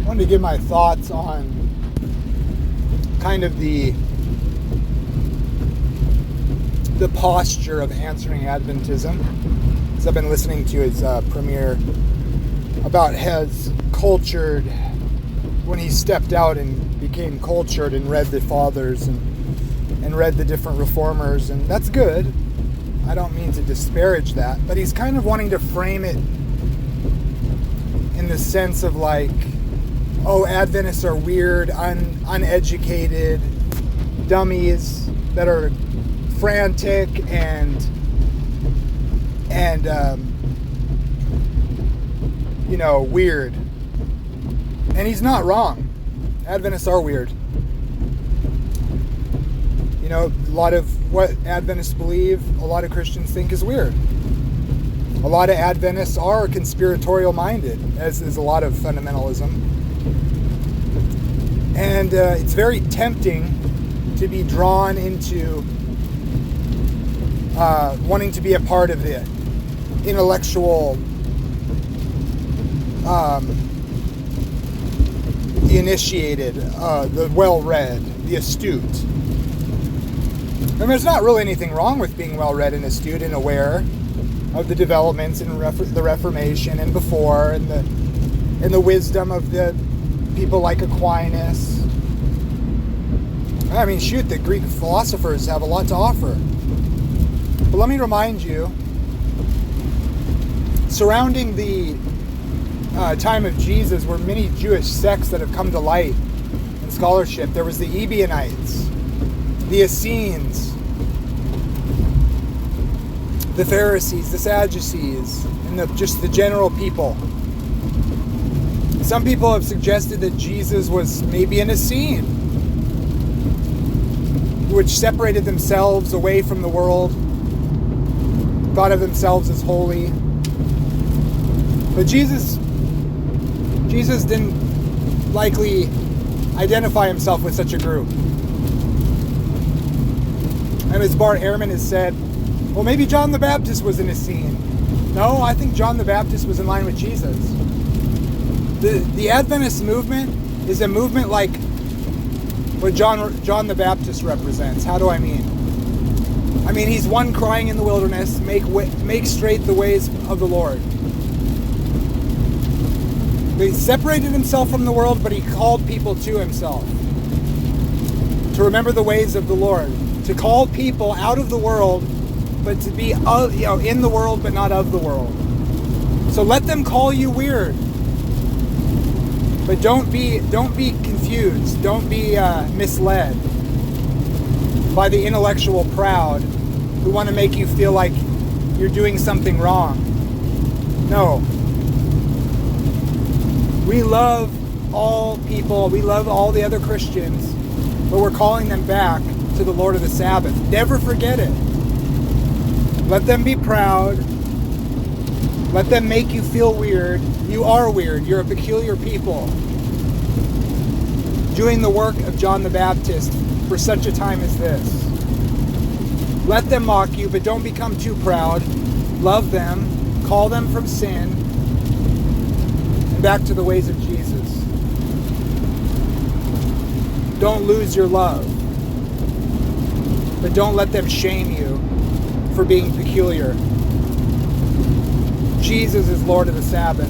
wanted to give my thoughts on kind of the posture of answering Adventism. As I've been listening to his premiere about his cultured, when he stepped out and became cultured and read the fathers and read the different reformers, and that's good. I don't mean to disparage that, but he's kind of wanting to frame it in the sense of like, oh, Adventists are weird, uneducated dummies that are frantic and weird. And he's not wrong. Adventists are weird. A lot of what Adventists believe, a lot of Christians think is weird. A lot of Adventists are conspiratorial minded, as is a lot of fundamentalism. And it's very tempting to be drawn into wanting to be a part of the intellectual, the initiated, the well-read, the astute. And there's not really anything wrong with being well-read and astute and aware of the developments in the Reformation and before, and the wisdom of the people like Aquinas. I mean, shoot, the Greek philosophers have a lot to offer. But let me remind you, surrounding the time of Jesus were many Jewish sects that have come to light in scholarship. There was the Ebionites, the Essenes, the Pharisees, the Sadducees, and just the general people. Some people have suggested that Jesus was maybe an Essene, which separated themselves away from the world, thought of themselves as holy. But Jesus didn't likely identify himself with such a group. And as Bart Ehrman has said, well, maybe John the Baptist was an Essene. No, I think John the Baptist was in line with Jesus. The Adventist movement is a movement like what John the Baptist represents. How do I mean? I mean, he's one crying in the wilderness, make straight the ways of the Lord. He separated himself from the world, but he called people to himself. To remember the ways of the Lord. To call people out of the world, but to be in the world, but not of the world. So let them call you weird. But don't be confused. Don't be misled by the intellectual proud who want to make you feel like you're doing something wrong. No. We love all people. We love all the other Christians, but we're calling them back to the Lord of the Sabbath. Never forget it. Let them be proud. Let them make you feel weird. You are weird. You're a peculiar people. Doing the work of John the Baptist for such a time as this. Let them mock you, but don't become too proud. Love them. Call them from sin. And back to the ways of Jesus. Don't lose your love. But don't let them shame you for being peculiar. Jesus is Lord of the Sabbath.